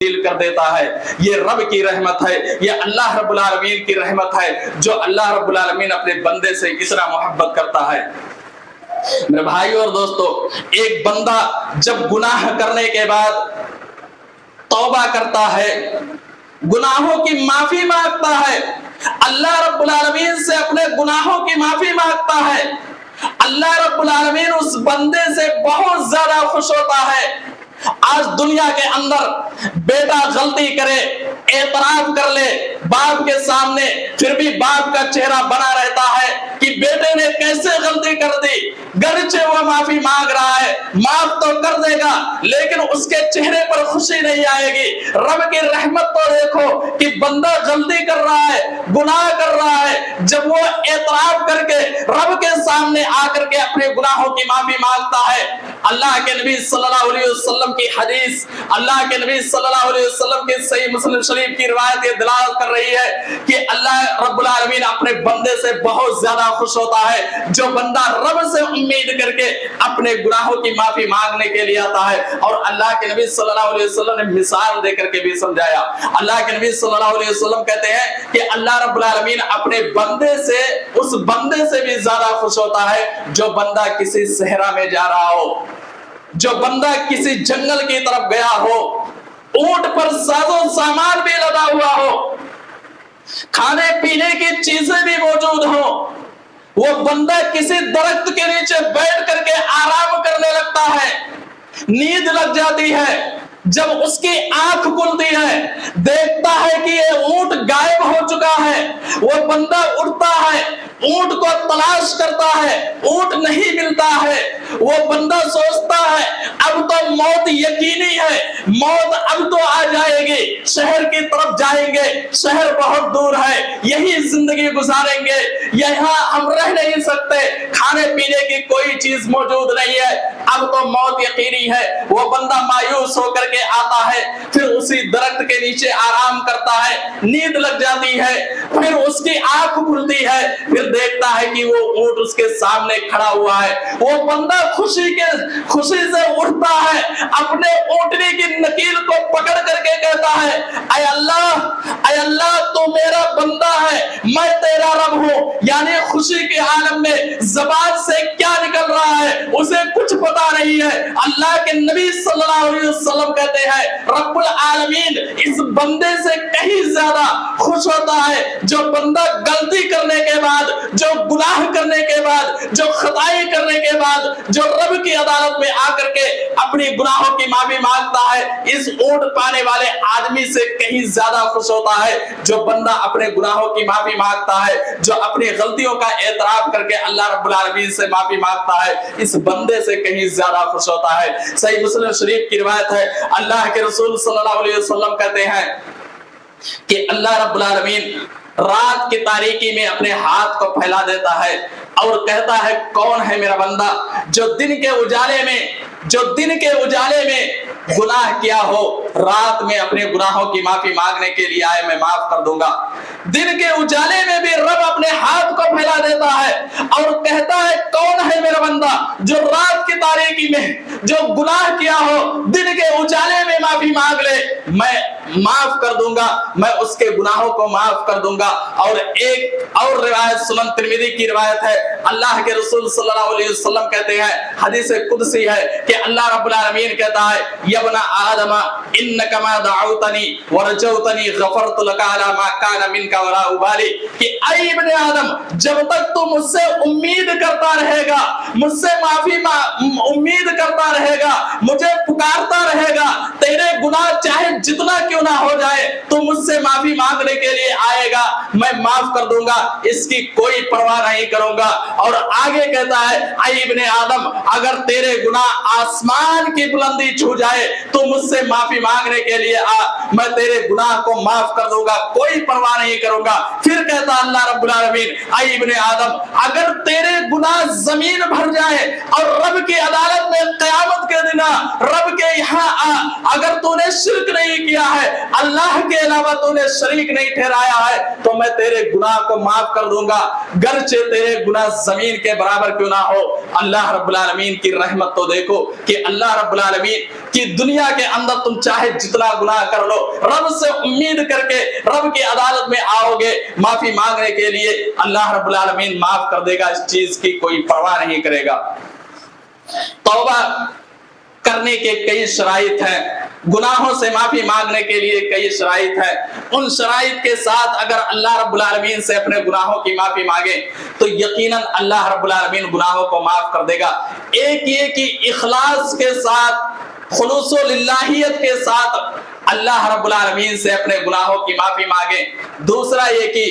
تبدیل کر دیتا ہے. یہ رب کی رحمت ہے, یہ اللہ رب العالمین کی رحمت ہے جو اللہ رب العالمین اپنے بندے سے اتنا محبت کرتا ہے. میرے بھائیو اور دوستو, ایک بندہ جب گناہ کرنے کے بعد توبہ کرتا ہے, گناہوں کی معافی مانگتا ہے, اللہ رب العالمین سے اپنے گناہوں کی معافی مانگتا ہے, اللہ رب العالمین اس بندے سے بہت زیادہ خوش ہوتا ہے. آج دنیا کے اندر بیٹا غلطی کرے, اعتراف کر لے باپ کے سامنے, پھر بھی باپ کا چہرہ بنا رہتا ہے کہ بیٹے نے کیسے غلطی کر دی, گرچہ وہ معافی مانگ رہا ہے, معاف تو کر دے گا لیکن اس کے چہرے پر خوشی نہیں آئے گی. رب کی رحمت تو دیکھو کہ بندہ غلطی کر رہا ہے, گناہ کر رہا ہے, جب وہ اعتراف کر کے رب کے سامنے آ کر کے اپنے گناہوں کی معافی مانگتا ہے. اللہ کے نبی صلی اللہ علیہ وسلم کی حدیث, اللہ کے نبی صلی اللہ علیہ وسلم کی صحیح مسلم شریف کی روایت یہ دلالت کر رہی ہے کہ اللہ رب العالمین اپنے بندے سے بہت زیادہ خوش ہوتا ہے جو بندہ رب سے امید کر کے اپنے گناہوں کی معافی مانگنے کے لیے آتا ہے. اور اللہ کے نبی صلی اللہ علیہ وسلم نے مثال دے کر کے بھی سمجھایا. اللہ کے نبی صلی اللہ علیہ وسلم کہتے ہیں کہ اللہ رب العالمین اپنے بندے سے, اس بندے سے بھی زیادہ خوش ہوتا ہے جو بندہ کسی صحرا میں جا رہا ہو, جو بندہ کسی جنگل کی طرف گیا ہو, اونٹ پر ساز و سامان بھی لدا ہوا ہو, کھانے پینے کی چیزیں بھی موجود ہوں, وہ بندہ کسی درخت کے نیچے بیٹھ کر کے آرام کرنے لگتا ہے, نیند لگ جاتی ہے. جب اس کی آنکھ کھلتی ہے دیکھتا ہے کہ یہ اونٹ غائب ہو چکا ہے, وہ بندہ اٹھتا ہے, اونٹ کو تلاش کرتا ہے, اونٹ نہیں ملتا ہے. وہ بندہ سوچتا ہے اب تو موت یقینی ہے, موت اب تو آ جائے گی, شہر کی طرف جائیں گے, شہر بہت دور ہے, یہی زندگی گزاریں گے, یہاں ہم رہ نہیں سکتے, کھانے پینے کی کوئی چیز موجود نہیں ہے, اب تو موت یقینی ہے. وہ بندہ مایوس ہو کر کے آتا ہے, پھر اسی درخت کے نیچے آرام کرتا ہے, نیند لگ جاتی ہے, پھر اس کی آنکھ کھلتی ہے, پھر دیکھتا ہے کہ وہ اونٹ اس کے سامنے کھڑا ہوا ہے. وہ بندہ خوشی سے اٹھتا ہے, اپنے اونٹنی کی نکیل کو پکڑ کر کے کہتا ہے اے اللہ تو میرا بندہ ہے, میں تیرا رب ہوں. یعنی خوشی کے عالم میں زبان سے کیا نکل رہا ہے اسے کچھ پتا نہیں ہے. اللہ کے نبی صلی اللہ علیہ وسلم کہتے ہیں رب العالمین اس بندے سے کہیں زیادہ خوش ہوتا ہے جو بندہ غلطی کرنے کے بعد, جو گناہ کرنے کے بعد, جو خطائی کرنے کے بعد, جو رب کی عدالت میں آ کر کے اپنی گناہوں کی معافی مانگتا ہے. اس اونٹ پانے والے آدمی سے کہیں زیادہ خوش ہوتا ہے جو بندہ اپنے گناہوں کی معافی مانگتا ہے, جو اپنی غلطیوں کا اعتراف کر کے اللہ رب العالمین سے معافی مانگتا ہے, اس بندے سے کہیں زیادہ خوش ہوتا ہے. صحیح مسلم شریف کی روایت ہے, اللہ کے رسول صلی اللہ علیہ وسلم کہتے ہیں کہ اللہ رب العالمین رات کی تاریکی میں اپنے ہاتھ کو پھیلا دیتا ہے اور کہتا ہے کون ہے میرا بندہ جو دن کے اجالے میں گناہ کیا ہو, رات میں اپنے گناہوں کی معافی مانگنے کے لیے آئے, میں معاف کر دوں گا. دن کے اجالے میں بھی رب اپنے ہاتھ کو پھیلا دیتا ہے اور کہتا ہے کون ہے میرا بندہ جو رات کی تاریکی میں جو گناہ کیا ہو دن کے اجالے میں معافی مانگ لے, میں معاف کر دوں گا, میں اس کے گناہوں کو معاف کر دوں گا. اور ایک اور روایت سنن ترمذی کی روایت ہے, اللہ کے رسول صلی اللہ علیہ وسلم کہتے ہیں, حدیث قدسی ہے کہ اللہ رب العالمین کہتا ہے یا ابن آدم انک ما دعوتنی ورجوتنی غفرت لک علی ما کان منک ولا ابالی, کہ اے ابن آدم جب تک تو مجھ سے امید کرتا رہے گا, مجھ سے معافی امید کرتا رہے گا, مجھے پکارتا رہے گا, تیرے گناہ چاہے جتنا کیوں نہ ہو جائے تو مجھ سے معافی مانگنے کے لیے آئے گا, میں معاف کر دوں گا, اس کی کوئی پرواہ نہیں کروں گا. اور آگے کہتا ہے اے ابن آدم اگر تیرے گناہ آسمان کی بلندی چھو جائے تو مجھ سے معافی مانگنے کے لیے آ, میں تیرے گناہ کو معاف کر دوں گا, کوئی پرواہ نہیں کروں گا. پھر کہتا اللہ رب العالمین اے ابن آدم اگر تیرے گناہ زمین بھر جائے اور رب کی عدالت میں قیامت کے دن رب کے یہاں آ, اگر تو نے شرک نہیں کیا ہے, اللہ کے علاوہ تو نے شریک نہیں ٹھہرایا ہے تو میں تیرے گناہ کو معاف کر دوں گا، گرچہ تیرے گناہ زمین کے برابر کیوں نہ ہو۔ اللہ رب العالمین کی رحمت تو دیکھو کہ اللہ رب العالمین کی دنیا کے اندر تم چاہے جتنا گناہ کر لو، رب سے امید کر کے رب کی عدالت میں آؤ گے معافی مانگنے کے لیے، اللہ رب العالمین معاف کر دے گا، اس چیز کی کوئی پرواہ نہیں کرے گا۔ توبہ کرنے کے کئی شرائط ہیں، گناہوں سے معافی مانگنے کے لیے کئی شرائط ہیں، ان شرائط کے ساتھ اگر اللہ رب العالمین سے اپنے گناہوں کی معافی مانگے تو یقیناً اللہ رب العالمین گناہوں کو معاف کر دے گا۔ ایک یہ کہ اخلاص کے ساتھ، خلوص و للہیت کے ساتھ اللہ رب العالمین سے اپنے گناہوں کی معافی مانگے۔ دوسرا یہ کہ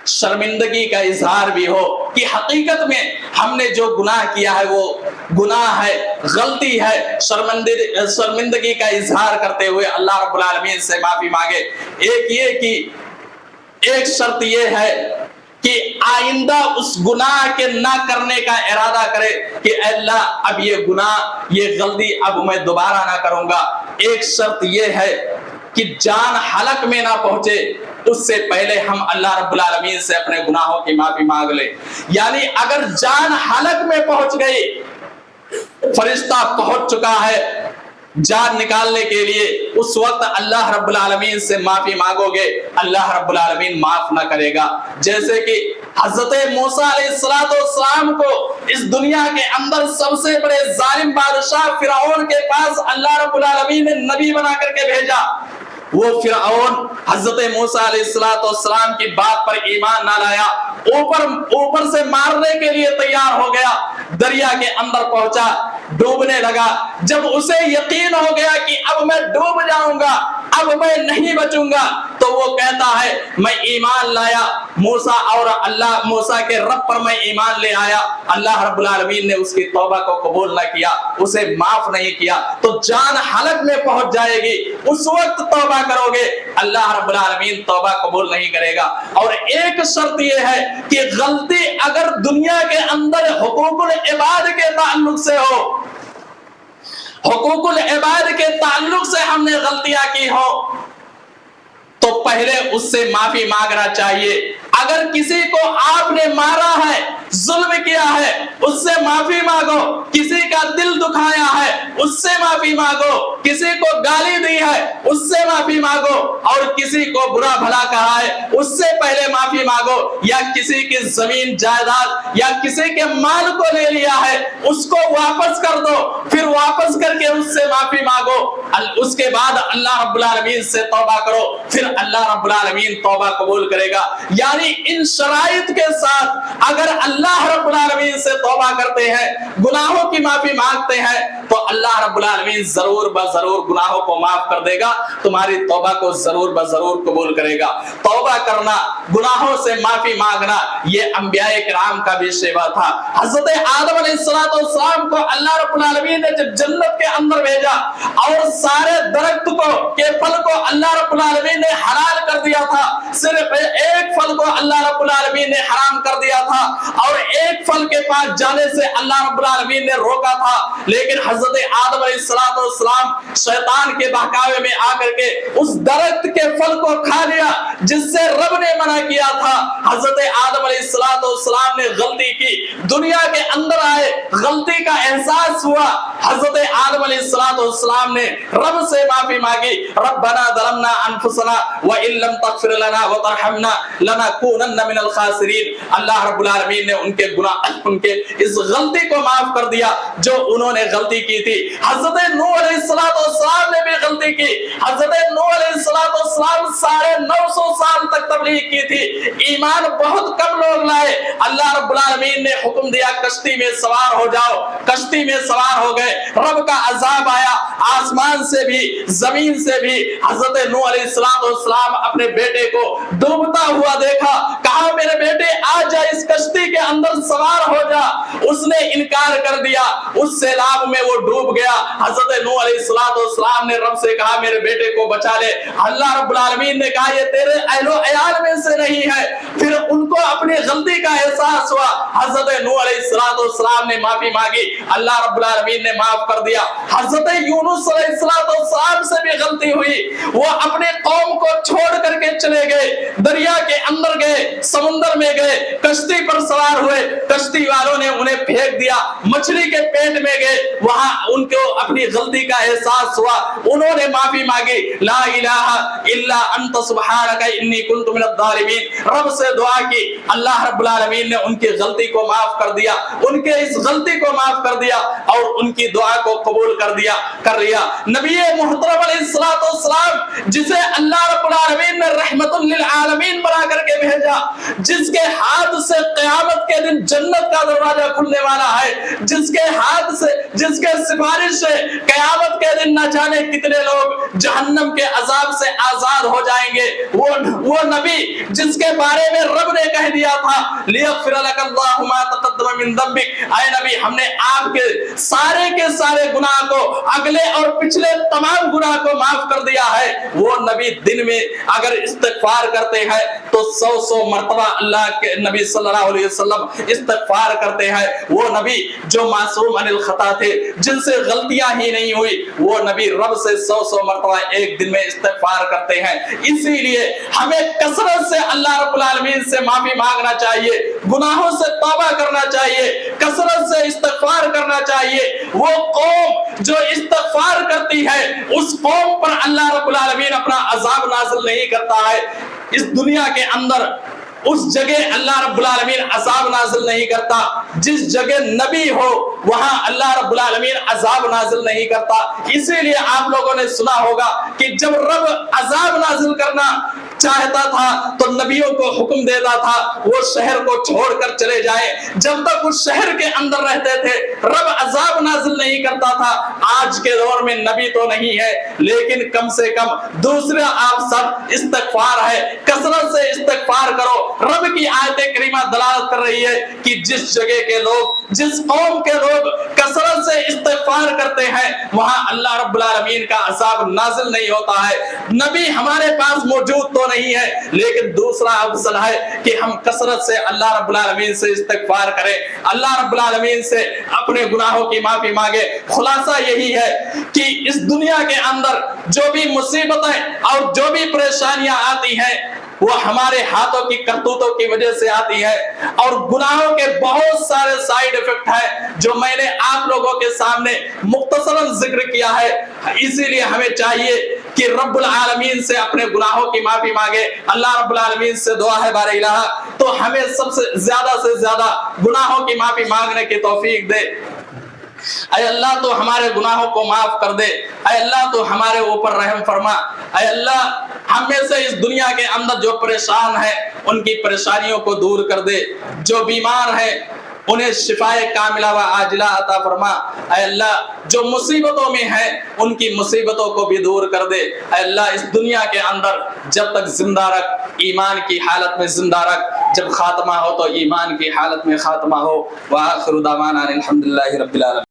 شرمندگی کا اظہار بھی ہو کہ حقیقت میں ہم نے جو گناہ کیا ہے وہ گناہ ہے، غلطی ہے، شرمندگی کا اظہار کرتے ہوئے اللہ رب العالمین سے معافی مانگے۔ ایک یہ کہ ایک شرط یہ ہے کہ آئندہ اس گناہ کے نہ کرنے کا ارادہ کرے کہ اے اللہ اب یہ گناہ، یہ غلطی اب میں دوبارہ نہ کروں گا۔ ایک شرط یہ ہے کہ جان حلق میں نہ پہنچے، اس سے پہلے ہم اللہ رب العالمین سے اپنے گناہوں کی معافی مانگ لیں۔ یعنی اگر جان حلق میں پہنچ گئی، فرشتہ پہنچ چکا ہے جان نکالنے کے لیے، اس وقت اللہ رب العالمین سے معافی مانگو گے، اللہ رب العالمین معاف نہ کرے گا۔ جیسے کہ حضرت موسیٰ علیہ السلام کو اس دنیا کے اندر سب سے بڑے ظالم بادشاہ فرعون کے پاس اللہ رب العالمین نے نبی بنا کر کے بھیجا۔ وہ فرعون حضرت موسیٰ علیہ السلام کی بات پر ایمان نہ لایا، اوپر سے مارنے کے لیے تیار ہو گیا، دریا کے اندر پہنچا، ڈوبنے لگا۔ جب اسے یقین ہو گیا کہ اب میں ڈوب جاؤں گا، اب میں نہیں بچوں گا، تو وہ کہتا ہے میں ایمان لایا موسیٰ کے رب پر میں ایمان لے آیا۔ اللہ رب العالمین نے اس کی توبہ کو قبول نہ کیا، اسے معاف نہیں کیا، تو جان حلق میں پہنچ جائے گی، اس وقت توبہ کرو گے، اللہ رب العالمین توبہ قبول نہیں کرے گا۔ اور ایک شرط یہ ہے کہ غلطی اگر دنیا کے اندر حقوق العباد کے تعلق سے ہو، حقوق العباد کے تعلق سے ہم نے غلطیاں کی ہو تو پہلے اس سے معافی مانگنا چاہیے۔ اگر کسی کو آپ نے مارا ہے، ظلم کیا ہے، اس سے معافی مانگو۔ کسی کا دل دکھایا ہے، اس سے معافی مانگو۔ کسی کو گالی دی ہے، اس سے معافی مانگو۔ اور کسی کو برا بھلا کہا ہے، اس سے پہلے معافی مانگو۔ یا کسی کی زمین جائیداد یا کسی کے مال کو لے لیا ہے، اس کو واپس کر دو، پھر واپس کر کے اس سے معافی مانگو۔ اس کے بعد اللہ رب العالمین سے توبہ کرو، پھر اللہ رب العالمین توبہ قبول کرے گا۔ یعنی ان شرائط کے ساتھ اگر اللہ رب العالمین سے توبہ کرتے ہیں، گناہوں کی معافی مانگتے ہیں، تو اللہ رب العالمین ضرور بضرور گناہوں کو معاف کر دے گا، تمہاری توبہ کو ضرور بضرور قبول کرے گا۔ توبہ کرنا، گناہوں سے معافی مانگنا، یہ انبیاء کرام کا بھی شیوا تھا۔ حضرت آدم علیہ السلام کو اللہ رب العالمین نے جب جنت کے اندر بھیجا اور سارے درخت کے پھل کو اللہ رب العالمین نے حلال کر دیا تھا، صرف ایک پھل کو اللہ رب العالمین نے حرام کر دیا تھا، اور ایک پھل کے پاس جانے سے اللہ رب العالمین نے روکا تھا، لیکن حضرت آدم علیہ السلام شیطان کے بہکاوے میں آ کر کے اس درخت کے پھل کو کھا لیا جس سے رب نے منع کیا تھا۔ حضرت آدم علیہ السلام نے غلطی کی، دنیا کے اندر آئے، غلطی کا احساس ہوا، حضرت آدم علیہ السلام نے رب سے معافی مانگی، ربنا ظلمنا انفسنا وان لم تغفر لنا وترحمنا لنكونن من الخاسرین۔ اللہ رب العالمین نے ان کے گناہ، ان کے اس غلطی کو معاف کر دیا جو انہوں نے غلطی کی تھی۔ حضرت نوح علیہ السلام نے بھی غلطی کی، حضرت نوح علیہ السلام 950 سال تک تبلیغ کی تھی، ایمان بہت کم لوگ لائے، اللہ رب العالمین نے حکم دیا کشتی میں سوار ہو جاؤ، کشتی میں سوار ہو گئے، رب کا عذاب آیا، آسمان سے بھی زمین سے بھی۔ حضرت نوح علیہ السلام اپنے بیٹے کو ڈوبتا ہوا دیکھا، کہا میرے بیٹے آ جا اس کشتی کے اندر سوار ہو جا، اس نے انکار کر دیا، اس سیلاب میں وہ ڈوب گیا۔ حضرت نوح علیہ السلام نے رب سے کہا میرے بیٹے کو بچا لے، اللہ رب العالمین نے کہا یہ تیرے اہل و عیال میں سے نہیں ہے۔ پھر ان کو اپنی غلطی کا احساس ہوا، حضرت نوح علیہ السلام نے معافی مانگی، اللہ رب العالمین نے معاف کر دیا۔ حضرت یونس علیہ السلام سے بھی غلطی ہوئی، وہ اپنے قوم دریا کے اندر گئے, سمندر میں گئے, کشتی پر سوار ہوئے, کشتی والوں نے انہیں پھینک دیا, مچھلی کے پیٹ میں گئے, وہاں ان کو اپنی غلطی کا احساس ہوا, انہوں نے معافی مانگی, لا الہ الا انت سبحانک انی کنت من الظالمین, رب سے دعا کی, اللہ رب العالمین نے ان کی غلطی کو معاف کر دیا, ان کے اس غلطی کو معاف کر دیا اور ان کی دعا کو قبول کر لیا. نبی محترم علیہ الصلوۃ والسلام جسے اللہ رب العالمین نے رحمت للعالمین بنا کر کے بھیجا, جس کے ہاتھ سے قیامت کے دن جنت کا دروازہ کھلنے والا ہے, جس کے ہاتھ سے, جس کے سفارش سے قیامت کے دن نہ جانے کتنے لوگ جہنم کے عذاب سے آزاد ہو جائیں گے, وہ نبی جس کے بارے میں رب نے کہہ دیا تھا لیغفر لک اللہ ما تقدم من ذنبک, اے نبی ہم نے آپ کے سارے گناہ کو, اگلے اور پچھلے تمام گناہ کو معاف کر دیا ہے. وہ نبی دن میں اگر استغفار کرتے ہیں تو 100 مرتبہ اللہ کے نبی صلی اللہ علیہ وسلم استغفار کرتے ہیں. وہ نبی جو معصوم عن الخطا تھے, جن سے غلطیاں ہی نہیں ہوئی, وہ نبی رب سے 100 مرتبہ ایک دن میں استغفار کرتے ہیں. اسی لیے ہمیں کثرت سے اللہ رب العالمین سے معافی مانگنا چاہیے, گناہوں سے توبہ کرنا چاہیے, کثرت سے استغفار کرنا چاہیے. وہ قوم جو استغفار کرتی ہے اس قوم پر اللہ رب العالمین اپنا عذاب نازل نہیں کرتا ہے. اس دنیا کے اندر اس جگہ اللہ رب العالمین عذاب نازل نہیں کرتا, جس جگہ نبی ہو وہاں اللہ رب العالمین عذاب نازل نہیں کرتا. اسی لیے آپ لوگوں نے سنا ہوگا کہ جب رب عذاب نازل کرنا چاہتا تھا تو نبیوں کو حکم دیتا تھا وہ شہر کو چھوڑ کر چلے جائیں. جب تک اس شہر کے اندر رہتے تھے رب عذاب نازل نہیں کرتا تھا. آج کے دور میں نبی تو نہیں ہے, لیکن کم سے کم دوسرا آپ سب استغفار ہے, کثرت سے استغفار کرو. رب کی آیت کریمہ دلالت کر رہی ہے کہ جس جگہ کے لوگ, جس قوم کے لوگ کثرت سے استغفار کرتے ہیں وہاں اللہ رب العالمین کا عذاب نازل نہیں ہوتا ہے. نبی ہمارے پاس موجود تو نہیں ہے, لیکن دوسرا افضل ہے کہ ہم کثرت سے اللہ رب العالمین سے استغفار کریں, اللہ رب العالمین سے اپنے گناہوں کی معافی مانگے. خلاصہ یہی ہے کہ اس دنیا کے اندر جو بھی مصیبتیں اور جو بھی پریشانیاں آتی ہیں وہ ہمارے ہاتھوں کی کرتوتوں کی وجہ سے آتی ہے, اور گناہوں کے بہت سارے سائیڈ ایفیکٹ ہیں جو میں نے آپ لوگوں کے سامنے مختصراً ذکر کیا ہے. اسی لیے ہمیں چاہیے کہ رب العالمین سے اپنے گناہوں کی معافی مانگے. اللہ رب العالمین سے دعا ہے بار الہ تو ہمیں سب سے زیادہ گناہوں کی معافی مانگنے کی توفیق دے. اے اللہ تو ہمارے گناہوں کو معاف کر دے, اے اللہ تو ہمارے اوپر رحم فرما, اے اللہ ہم میں سے اس دنیا کے اندر جو پریشان ہیں ان کی پریشانیوں کو دور کر دے, جو بیمار ہیں انہیں شفائے کاملہ و عاجلہ عطا فرما. اے اللہ جو مصیبتوں میں ہیں ان کی مصیبتوں کو بھی دور کر دے. اے اللہ اس دنیا کے اندر جب تک زندہ رکھ, ایمان کی حالت میں زندہ رکھ, جب خاتمہ ہو تو ایمان کی حالت میں خاتمہ ہو. وآخر دعوانا الحمدللہ رب العالمین.